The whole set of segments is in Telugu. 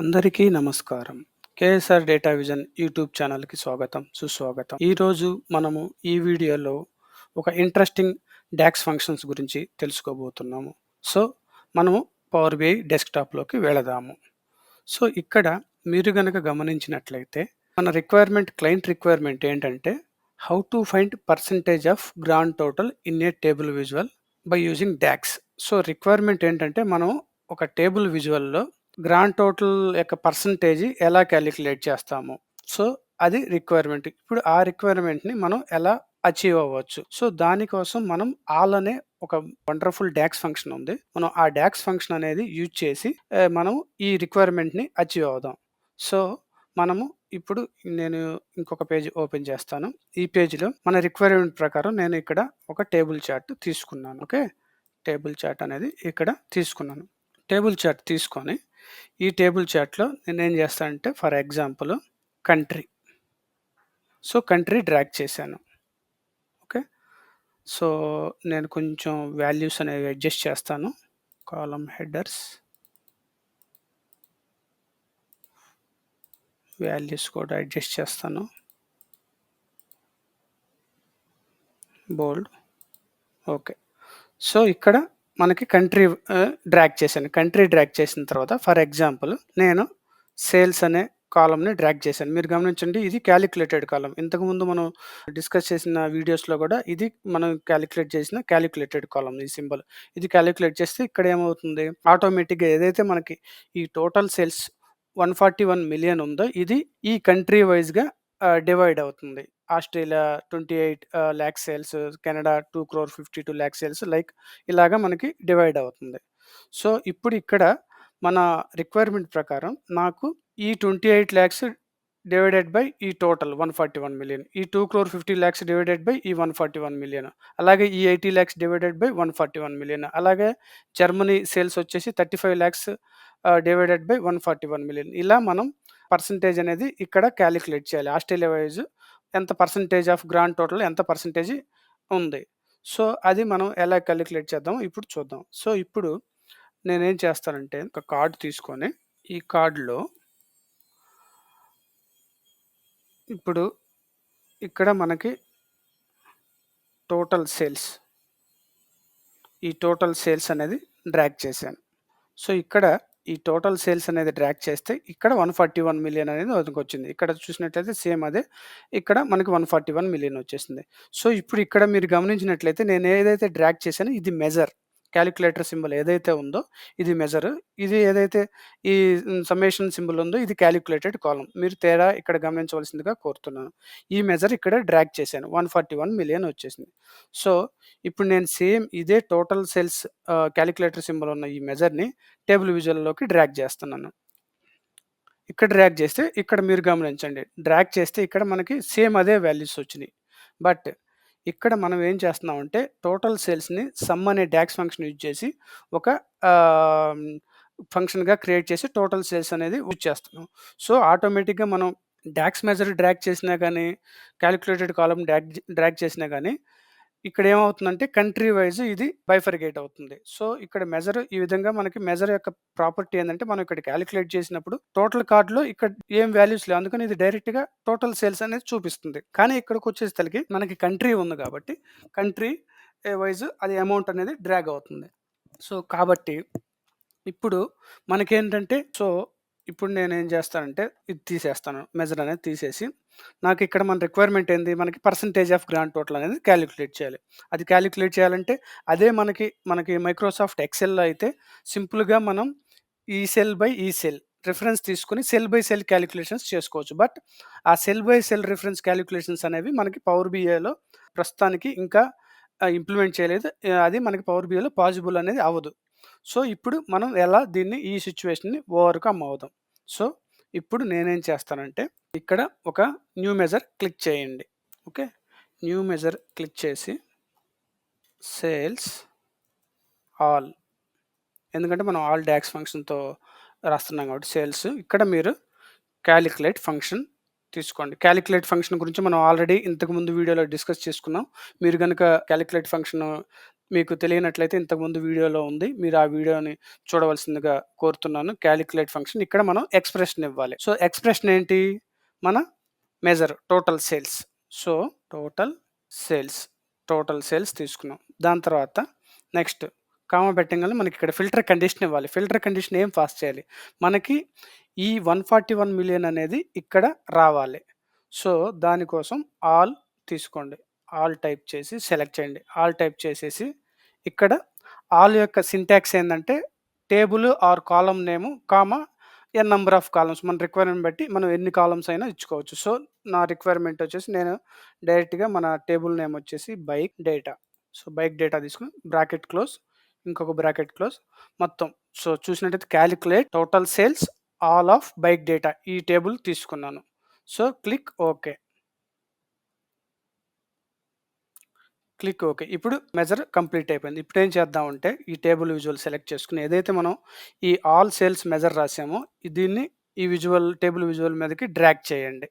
అందరికీ నమస్కారం. కేఎస్ఆర్ డేటా విజన్ యూట్యూబ్ ఛానల్‌కి స్వాగతం, సుస్వాగతం. ఈరోజు మనము ఈ వీడియోలో ఒక ఇంట్రెస్టింగ్ డాక్స్ ఫంక్షన్స్ గురించి తెలుసుకోబోతున్నాము. సో, మనము పవర్ బిఐ డెస్క్‌టాప్‌లోకి వెళదాము. సో, ఇక్కడ మీరు గనక గమనించినట్లయితే క్లయింట్ రిక్వైర్మెంట్ ఏంటంటే how to find percentage of grand total in a table visual by using DAX. So, requirement ఏంటంటే మనం ఒక టేబుల్ విజువల్‌లో గ్రాండ్ టోటల్ యొక్క పర్సంటేజ్ ఎలా క్యాలిక్యులేట్ చేస్తాము. సో, అది రిక్వైర్మెంట్. ఇప్పుడు ఆ రిక్వైర్మెంట్‌ని మనం ఎలా అచీవ్ అవ్వచ్చు. సో, దానికోసం మనం ఆల్ అనే ఒక వండర్‌ఫుల్ డాక్స్ ఫంక్షన్ ఉంది. మనం ఆ డాక్స్ ఫంక్షన్ అనేది యూజ్ చేసి మనం ఈ రిక్వైర్మెంట్‌ని అచీవ్ అవుదాం. సో, మనము ఇప్పుడు నేను ఇంకొక పేజ్ ఓపెన్ చేస్తాను. ఈ పేజ్‌లో మన రిక్వైర్మెంట్ ప్రకారం నేను ఇక్కడ ఒక టేబుల్ చార్ట్ తీసుకున్నాను. ఓకే. టేబుల్ చార్ట్ అనేది ఇక్కడ తీసుకున్నాను. టేబుల్ చార్ట్ తీసుకొని ఈ టేబుల్ చార్ట్‌లో నేనేం చేస్తానంటే for example country. So, country drag చేశాను. ఓకే. సో, నేను కొంచెం వాల్యూస్ అనేవి అడ్జస్ట్ చేస్తాను. కాలమ్ హెడర్స్ వాల్యూస్ కూడా అడ్జస్ట్ చేస్తాను. బోల్డ్. ఓకే. సో, ఇక్కడ మనకి కంట్రీ డ్రాగ్ చేశాను. కంట్రీ డ్రాగ్ చేసిన తర్వాత ఫర్ ఎగ్జాంపుల్ నేను సేల్స్ అనే కాలమ్‌ని డ్రాగ్ చేశాను. మీరు గమనించండి ఇది క్యాలిక్యులేటెడ్ కాలమ్. ఇంతకుముందు మనం డిస్కస్ చేసిన వీడియోస్‌లో కూడా ఇది మనం క్యాలిక్యులేటెడ్ కాలమ్ ఈ సింబల్. ఇది క్యాలిక్యులేట్ చేస్తే ఇక్కడ ఏమవుతుంది ఆటోమేటిక్‌గా ఏదైతే మనకి ఈ టోటల్ సేల్స్ 141,000,000 ఉందో ఇది ఈ కంట్రీ వైస్‌గా డివైడ్ అవుతుంది. Australia 28 lakh sales, Canada 2,52,00,000 sales like ఇలాగా మనకి డివైడ్ అవుతుంది. సో, ఇప్పుడు ఇక్కడ మన రిక్వైర్మెంట్ ప్రకారం నాకు ఈ 28,00,000 డివైడెడ్ బై ఈ టోటల్ 141,000,000 ఈ 2,50,00,000 డివైడెడ్ బై ఈ 141,000,000 అలాగే ఈ 80,00,000 డివైడెడ్ బై 141,000,000 అలాగే జర్మనీ సేల్స్ వచ్చేసి 35,00,000 డివైడెడ్ బై 141,000,000 ఇలా మనం పర్సెంటేజ్ అనేది ఇక్కడ క్యాలిక్యులేట్ చేయాలి. ఆస్ట్రేలియా వైస్ ఎంత పర్సెంటేజ్ ఆఫ్ గ్రాండ్ టోటల్ ఎంత పర్సెంటేజ్ ఉంది. సో, అది మనం ఎలా క్యాలిక్యులేట్ చేద్దామో ఇప్పుడు చూద్దాం. సో, ఇప్పుడు నేనేం చేస్తానంటే ఒక కార్డ్ తీసుకొని ఈ కార్డ్‌లో ఇప్పుడు ఇక్కడ మనకి టోటల్ సేల్స్ ఈ టోటల్ సేల్స్ అనేది డ్రాగ్ చేశాను. సో, ఇక్కడ ఈ టోటల్ సేల్స్ అనేది డ్రాగ్ చేస్తే ఇక్కడ 141,000,000 అనేది మనకొచ్చింది. ఇక్కడ చూసినట్లయితే సేమ్ అదే ఇక్కడ మనకి 141,000,000 వచ్చేసింది. సో, ఇప్పుడు ఇక్కడ మీరు గమనించినట్లయితే నేను ఏదైతే డ్రాగ్ చేశానో ఇది మెజర్. క్యాలిక్యులేటర్ సింబల్ ఏదైతే ఉందో ఇది మెజర్. ఇది ఏదైతే ఈ సమ్మేషన్ సింబల్ ఉందో ఇది క్యాలిక్యులేటెడ్ కాలమ్. మీరు తేడా ఇక్కడ గమనించవలసిందిగా కోరుతున్నాను. ఈ మెజర్ ఇక్కడ డ్రాగ్ చేశాను. 141,000,000 వచ్చేసింది. సో, ఇప్పుడు నేను సేమ్ ఇదే టోటల్ సేల్స్ క్యాలిక్యులేటర్ సింబల్ ఉన్న ఈ మెజర్‌ని టేబుల్ విజువల్‌లోకి డ్రాగ్ చేస్తున్నాను. ఇక్కడ డ్రాగ్ చేస్తే ఇక్కడ మీరు గమనించండి. డ్రాగ్ చేస్తే ఇక్కడ మనకి సేమ్ అదే వాల్యూస్ వచ్చినియి. బట్ ఇక్కడ మనం ఏం చేస్తున్నామంటే టోటల్ సేల్స్‌ని సమ్ అనే డాక్స్ ఫంక్షన్ యూజ్ చేసి ఒక ఆహ్, ఫంక్షన్‌గా క్రియేట్ చేసి టోటల్ సేల్స్ అనేది యూజ్ చేస్తున్నాం. సో, ఆటోమేటిక్‌గా మనం డాక్స్ మెజర్ డ్రాగ్ చేసినా గానీ, క్యాలిక్యులేటెడ్ కాలమ్ డ్రాగ్ చేసినా గానీ ఇక్కడ ఏమవుతుందంటే కంట్రీ వైస్ ఇది బైఫర్గేట్ అవుతుంది. సో, ఇక్కడ మెజర్ ఈ విధంగా మనకి మెజర్ యొక్క ప్రాపర్టీ ఏందంటే మనం ఇక్కడ కాలిక్యులేట్ చేసినప్పుడు టోటల్ కార్డ్‌లో ఇక్కడ ఏం వాల్యూస్ లేవు. అందుకని ఇది డైరెక్ట్‌గా టోటల్ సేల్స్ అనేది చూపిస్తుంది. కానీ ఇక్కడికొచ్చేసరికి మనకి కంట్రీ ఉంది కాబట్టి కంట్రీ వైస్ అది అమౌంట్ అనేది డ్రాగ్ అవుతుంది. సో, కాబట్టి ఇప్పుడు మనకేంటంటే ఇప్పుడు నేనేం చేస్తానంటే ఇది తీసేస్తాను. మెజర్ అనేది తీసేసి నాకిక్కడ మన రిక్వైర్మెంట్ ఏంది? మనకి పర్సెంటేజ్ ఆఫ్ గ్రాండ్ టోటల్ అనేది క్యాలిక్యులేట్ చేయాలి. అది క్యాలిక్యులేట్ చేయాలంటే అదే మనకి మైక్రోసాఫ్ట్ ఎక్సెల్‌లో అయితే సింపుల్‌గా మనం ఈ సెల్ బై ఈ సెల్ రిఫరెన్స్ తీసుకొని సెల్ బై సెల్ క్యాలిక్యులేషన్స్ చేసుకోవచ్చు. బట్ ఆ cell buy sell reference calculations అనేవి మనకి పవర్ బిఐలో ప్రస్తుతానికి ఇంకా ఇంప్లిమెంట్ చేయలేదు. అది మనకి పవర్ బిఐలో పాసిబుల్ అనేది అవ్వదు. సో, ఇప్పుడు మనం ఎలా దీన్ని ఈ సిట్యుయేషన్‌ని ఓవర్‌కమ్ అవుదాం. సో, ఇప్పుడు నేనేం చేస్తానంటే ఇక్కడ ఒక న్యూ మెజర్ క్లిక్ చేయండి. ఓకే. న్యూ మెజర్ క్లిక్ చేసి సేల్స్ ఆల్ ఎందుకంటే మనం ఆల్ డాక్స్ ఫంక్షన్‌తో రాస్తున్నాం కాబట్టి సేల్స్ ఇక్కడ మీరు క్యాలిక్యులేట్ ఫంక్షన్ తీసుకోండి. క్యాలిక్యులేట్ ఫంక్షన్ గురించి మనం ఆల్రెడీ ఇంతకుముందు వీడియోలో డిస్కస్ చేసుకున్నాం. మీరు గనుక క్యాలిక్యులేట్ ఫంక్షన్ మీకు తెలియనట్లయితే ఇంతకుముందు వీడియోలో ఉంది. మీరు ఆ వీడియోని చూడవలసిందిగా కోరుతున్నాను. కాలిక్యులేట్ ఫంక్షన్ ఇక్కడ మనం ఎక్స్‌ప్రెషన్ ఇవ్వాలి. సో, ఎక్స్‌ప్రెషన్ ఏంటి? మన measure total sales. So, total sales, total sales తీసుకున్నాం. దాని తర్వాత నెక్స్ట్ కామా పెట్టంగానే మనకి ఇక్కడ ఫిల్టర్ కండిషన్ ఇవ్వాలి. ఫిల్టర్ కండిషన్ ఏం పాస్ చేయాలి? మనకి ఈ 141,000,000 అనేది ఇక్కడ రావాలి. సో, దానికోసం ఆల్ తీసుకోండి. ఆల్ టైప్ చేసి సెలెక్ట్ చేయండి. ఆల్ టైప్ చేసేసి ఇక్కడ ఆల్ యొక్క సింటాక్స్ ఏందంటే table or column name, comma N number of columns మన రిక్వైర్మెంట్ బట్టి మనం ఎన్ని కాలమ్స్ అయినా ఇచ్చుకోవచ్చు. సో, నా రిక్వైర్మెంట్ వచ్చేసి నేను డైరెక్ట్‌గా మన టేబుల్ నేమ్ వచ్చేసి bike data. So, bike data తీసుకొని బ్రాకెట్ క్లోజ్, ఇంకొక బ్రాకెట్ క్లోజ్ మొత్తం. సో, చూసినట్టయితే calculate total sales all of bike data ఈ టేబుల్ తీసుకున్నాను. So, click okay. Click okay. ఇప్పుడు మెజర్ కంప్లీట్ అయిపోయింది. ఇప్పుడేం చేద్దామంటే ఈ టేబుల్ విజువల్ సెలెక్ట్ చేసుకొని ఏదైతే మనం ఈ ఆల్ సేల్స్ మెజర్ రాసామో దీన్ని ఈ టేబుల్ విజువల్ మీదకి డ్రాగ్ చేయండి.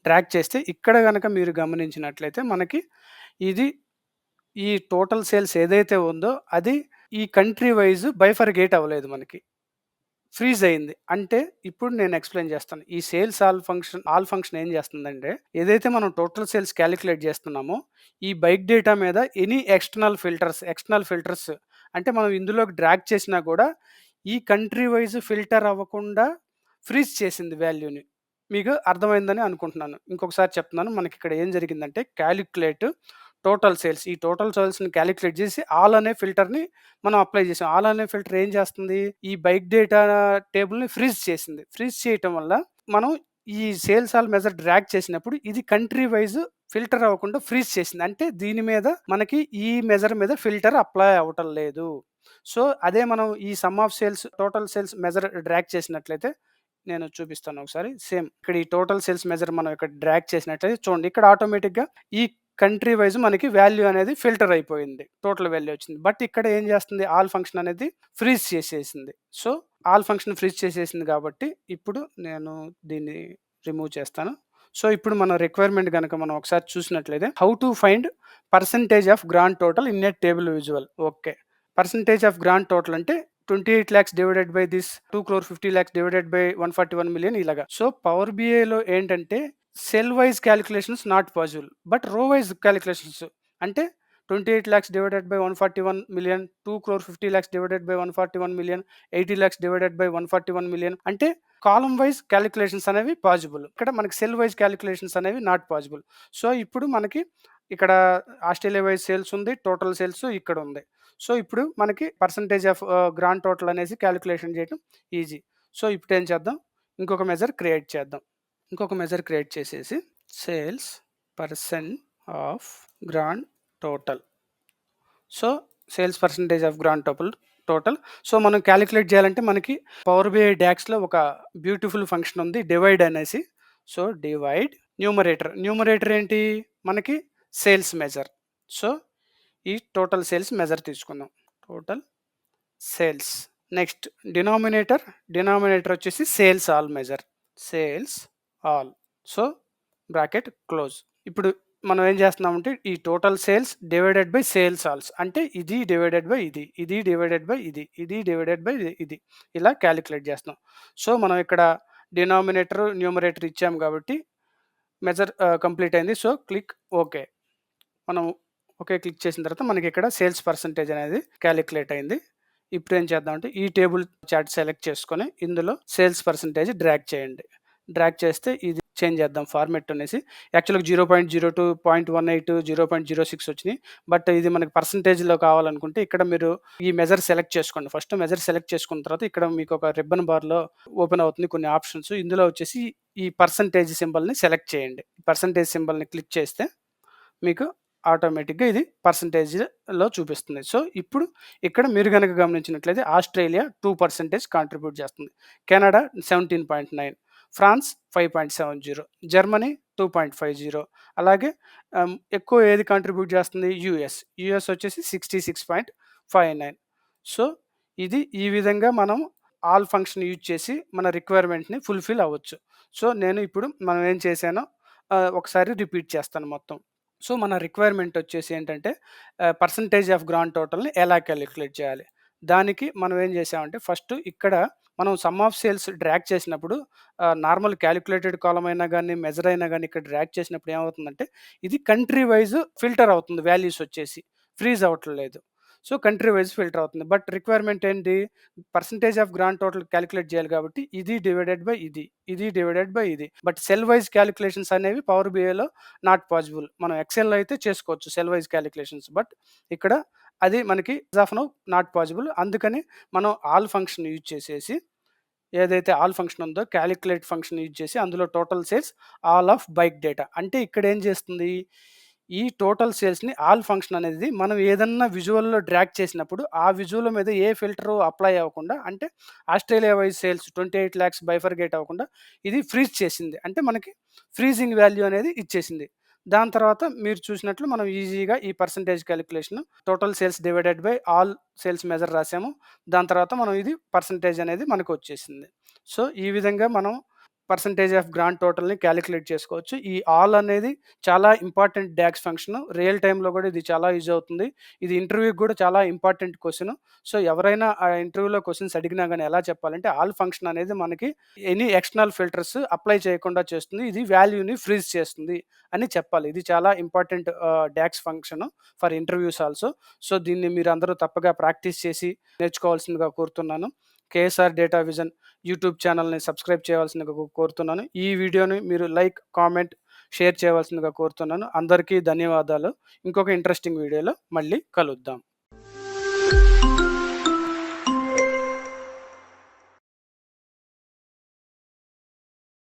డ్రాగ్ చేస్తే ఇక్కడ గనక మీరు గమనించినట్లయితే మనకి ఇది ఈ టోటల్ సేల్స్ ఏదైతే ఉందో అది ఈ కంట్రీ వైస్ బైఫర్గేట్ అవ్వలేదు మనకి. ఫ్రీజ్ అయింది. అంటే ఇప్పుడు నేను ఎక్స్‌ప్లెయిన్ చేస్తాను. ఈ సేల్స్ ఆల్ ఫంక్షన్ ఏం చేస్తుందంటే ఏదైతే మనం టోటల్ సేల్స్ కాలిక్యులేట్ చేస్తున్నామో ఈ బైక్ డేటా మీద ఎనీ ఎక్స్టర్నల్ ఫిల్టర్స్ అంటే మనం ఇందులోకి డ్రాగ్ చేసినా కూడా ఈ కంట్రీ వైస్ ఫిల్టర్ అవ్వకుండా ఫ్రీజ్ చేసింది వాల్యూని. మీకు అర్థమైందని అనుకుంటున్నాను. ఇంకొకసారి చెప్తున్నాను. మనకి ఇక్కడ ఏం జరిగిందంటే కాలిక్యులేట్ టోటల్ సేల్స్. ఈ టోటల్ సేల్స్‌ని కాలిక్యులేట్ చేసి ఆల్ అనే ఫిల్టర్‌ని మనం అప్లై చేసాం. ఆల్ అనే ఫిల్టర్ ఏం చేస్తుంది? ఈ బైక్ డేటా టేబుల్‌ని ఫ్రీజ్ చేసింది. ఫ్రీజ్ చేయటం వల్ల మనం ఈ సేల్స్ ఆల్ మెజర్ డ్రాగ్ చేసినప్పుడు ఇది కంట్రీ వైస్ ఫిల్టర్ అవ్వకుండా ఫ్రీజ్ చేసింది. అంటే దీని మీద మనకి ఈ మెజర్ మీద ఫిల్టర్ అప్లై అవ్వటం లేదు. సో, అదే మనం ఈ some of sales total sales measure drag చేసినట్లయితే నేను చూపిస్తాను ఒకసారి. సేమ్ ఇక్కడ ఈ టోటల్ సేల్స్ మెజర్ మనం ఇక్కడ డ్రాగ్ చేసినట్లయితే చూడండి ఇక్కడ ఆటోమేటిక్‌గా ఈ కంట్రీ వైస్ మనకి వాల్యూ అనేది ఫిల్టర్ అయిపోయింది. టోటల్ వాల్యూ వచ్చింది. బట్ ఇక్కడ ఏం చేస్తుంది ఆల్ ఫంక్షన్ అనేది ఫ్రీజ్ చేసేసింది. సో, ఆల్ ఫంక్షన్ ఫ్రీజ్ చేసేసింది కాబట్టి ఇప్పుడు నేను దీన్ని రిమూవ్ చేస్తాను. సో, ఇప్పుడు మన రిక్వైర్మెంట్ గనక మనం ఒకసారి చూసినట్లయితే how to find percentage of grand total in a table visual. Okay. Percentage of grand total అంటే 28,00,000 divided by this 2,50,00,000 divided by 141,000,000 ఇలాగా. సో, పవర్ బిఐలో ఏంటంటే cell wise calculations not possible. But row wise calculations అంటే 28,00,000 divided by 141,000,000, 2,50,00,000 divided by 141,000,000, 80,00,000 divided by 141,000,000 అంటే కాలమ్ వైస్ క్యాలిక్యులేషన్స్ అనేవి పాసిబుల్. ఇక్కడ మనకి సెల్ వైస్ క్యాలిక్యులేషన్స్ అనేవి నాట్ పాసిబుల్. సో, ఇప్పుడు మనకి ఇక్కడ ఆస్ట్రేలియా వైస్ సేల్స్ ఉంది. టోటల్ సేల్స్ ఇక్కడ ఉంది. సో, ఇప్పుడు మనకి పర్సెంటేజ్ ఆఫ్ గ్రాండ్ టోటల్ అనేసి క్యాలిక్యులేషన్ చేయడం ఈజీ. సో, ఇప్పుడేం చేద్దాం? ఇంకొక మెజర్ క్రియేట్ చేద్దాం. ఇంకొక మెజర్ క్రియేట్ చేసేసి sales percent of grand total. So, sales percentage of grand total. So, మనం క్యాలిక్యులేట్ చేయాలంటే మనకి పవర్ బిఐ డాక్స్‌లో ఒక బ్యూటిఫుల్ ఫంక్షన్ ఉంది డివైడ్ అనేసి. సో, డివైడ్ న్యూమరేటర్ ఏంటి? మనకి సేల్స్ మెజర్. సో, ఈ టోటల్ సేల్స్ మెజర్ తీసుకుందాం. Total sales. నెక్స్ట్ డినామినేటర్ వచ్చేసి sales all measure. Sales all. So, bracket close. ఇప్పుడు మనం ఏం చేస్తున్నామంటే ఈ total sales divided by sales alls అంటే ఇది డివైడెడ్ బై ఇది, ఇది డివైడెడ్ బై ఇది, ఇది డివైడెడ్ బై ఇది ఇలా క్యాలిక్యులేట్ చేస్తున్నాం. సో, మనం ఇక్కడ డినామినేటర్, న్యూమరేటర్ ఇచ్చాము కాబట్టి మెజర్ కంప్లీట్ అయింది. So, click okay. మనం ఓకే క్లిక్ చేసిన తర్వాత మనకి ఇక్కడ సేల్స్ పర్సెంటేజ్ అనేది క్యాలిక్యులేట్ అయింది. ఇప్పుడు ఏం చేద్దామంటే ఈ టేబుల్ చార్ట్ సెలెక్ట్ చేసుకొని ఇందులో సేల్స్ పర్సెంటేజ్ డ్రాగ్ చేయండి. డ్రాగ్ చేస్తే ఇది చేంజ్ చేద్దాం ఫార్మాట్ అనేసి. యాక్చువల్‌గా 0.02, 0.18, 0.06 వచ్చినాయి. బట్ ఇది మనకి పర్సెంటేజ్‌లో కావాలనుకుంటే ఇక్కడ మీరు ఈ మెజర్ సెలెక్ట్ చేసుకోండి. ఫస్ట్ మెజర్ సెలెక్ట్ చేసుకున్న తర్వాత ఇక్కడ మీకు ఒక రిబ్బన్ బార్‌లో ఓపెన్ అవుతుంది కొన్ని ఆప్షన్స్. ఇందులో వచ్చేసి ఈ పర్సెంటేజ్ సింబల్‌ని సెలెక్ట్ చేయండి. పర్సెంటేజ్ సింబల్‌ని క్లిక్ చేస్తే మీకు ఆటోమేటిక్‌గా ఇది పర్సెంటేజ్‌లో చూపిస్తుంది. సో, ఇప్పుడు ఇక్కడ మీరు గనక గమనించినట్లయితే ఆస్ట్రేలియా 2% కాంట్రిబ్యూట్ చేస్తుంది. కెనడా 17.9, ఫ్రాన్స్ 5.70, జర్మనీ 2.50 అలాగే ఎక్కువ ఏది కాంట్రిబ్యూట్ చేస్తుంది? యూఎస్ వచ్చేసి 66.59. సో, ఇది ఈ విధంగా మనం ఆల్ ఫంక్షన్ యూజ్ చేసి మన రిక్వైర్మెంట్‌ని ఫుల్‌ఫిల్ అవ్వచ్చు. సో, నేను ఇప్పుడు మనం ఏం చేశానో ఒకసారి రిపీట్ చేస్తాను మొత్తం. సో, మన రిక్వైర్మెంట్ వచ్చేసి ఏంటంటే పర్సెంటేజ్ ఆఫ్ గ్రాండ్ టోటల్‌ని ఎలా కాలిక్యులేట్ చేయాలి? దానికి మనం ఏం చేసామంటే ఫస్ట్ ఇక్కడ మనం సమ్ ఆఫ్ సేల్స్ డ్రాగ్ చేసినప్పుడు నార్మల్ కాలిక్యులేటెడ్ కాలమ్ అయినా గాని, మెజర్ అయినా గాని ఇక్కడ డ్రాగ్ చేసినప్పుడు ఏమవుతుందంటే ఇది కంట్రీ వైస్ ఫిల్టర్ అవుతుంది వాల్యూస్ వచ్చేసి. ఫ్రీజ్ అవ్వట్లేదు. సో, కంట్రీ వైస్ ఫిల్టర్ అవుతుంది. బట్ రిక్వైర్మెంట్ ఏంటి? Percentage of grand total calculate చేయాలి కాబట్టి ఇది డివైడెడ్ బై ఇది. ఇది డివైడెడ్ బై ఇది. బట్ సెల్ వైస్ కాలిక్యులేషన్స్ అనేవి పవర్ బిఐలో నాట్ పాసిబుల్. మనం ఎక్సెల్‌లో అయితే చేసుకోవచ్చు సెల్ వైస్ కాలిక్యులేషన్స్. బట్ ఇక్కడ అది మనకి as of now not possible. అందుకని మనం ఆల్ ఫంక్షన్ యూజ్ చేసేసి ఏదైతే ఆల్ ఫంక్షన్ ఉందో కాలిక్యులేట్ ఫంక్షన్ యూజ్ చేసి అందులో total sales all of bike data. అంటే ఇక్కడ ఏం చేస్తుంది? ఈ టోటల్ సేల్స్‌ని ఆల్ ఫంక్షన్ అనేది మనం ఏదన్నా విజువల్‌లో డ్రాగ్ చేసినప్పుడు ఆ విజువల్ మీద ఏ ఫిల్టరు అప్లై అవ్వకుండా అంటే ఆస్ట్రేలియా వైస్ సేల్స్ 28,00,000 బైఫర్గేట్ అవ్వకుండా ఇది ఫ్రీజ్ చేసింది. అంటే మనకి ఫ్రీజింగ్ వాల్యూ అనేది ఇచ్చేసింది. దాని తర్వాత మీరు చూసినట్లు మనం ఈజీగా ఈ percentage calculation total sales divided by all sales measure రాసాము. దాని తర్వాత మనం ఇది పర్సెంటేజ్ అనేది మనకొచ్చేసింది. సో, ఈ విధంగా మనం పర్సెంటేజ్ ఆఫ్ గ్రాండ్ టోటల్‌ని కాలిక్యులేట్ చేసుకోవచ్చు. ఈ ఆల్ అనేది చాలా ఇంపార్టెంట్ డాక్స్ ఫంక్షన్. రియల్ టైమ్‌లో కూడా ఇది చాలా యూజ్ అవుతుంది. ఇది ఇంటర్వ్యూకి కూడా చాలా ఇంపార్టెంట్ క్వెషన్. సో, ఎవరైనా ఆ ఇంటర్వ్యూలో క్వెషన్స్ అడిగినా గాని ఎలా చెప్పాలంటే ఆల్ ఫంక్షన్ అనేది మనకి ఎనీ ఎక్స్టర్నల్ ఫిల్టర్స్ అప్లై చేయకుండా చేస్తుంది. ఇది వాల్యూని ఫ్రీజ్ చేస్తుంది అని చెప్పాలి. ఇది చాలా important DAX function for interviews also. So, దీన్ని మీరందరూ తప్పగా ప్రాక్టీస్ చేసి నేర్చుకోవాల్సిందిగా కోరుతున్నాను. కేఎస్ఆర్ డేటా విజన్ యూట్యూబ్ ఛానల్‌ని సబ్స్క్రైబ్ చేయవలసిందిగా కోరుతున్నాను. ఈ వీడియోని మీరు లైక్, కామెంట్, షేర్ చేయవలసిందిగా కోరుతున్నాను. అందరికీ ధన్యవాదాలు. ఇంకొక ఇంట్రెస్టింగ్ వీడియోలో మళ్ళీ కలుద్దాం.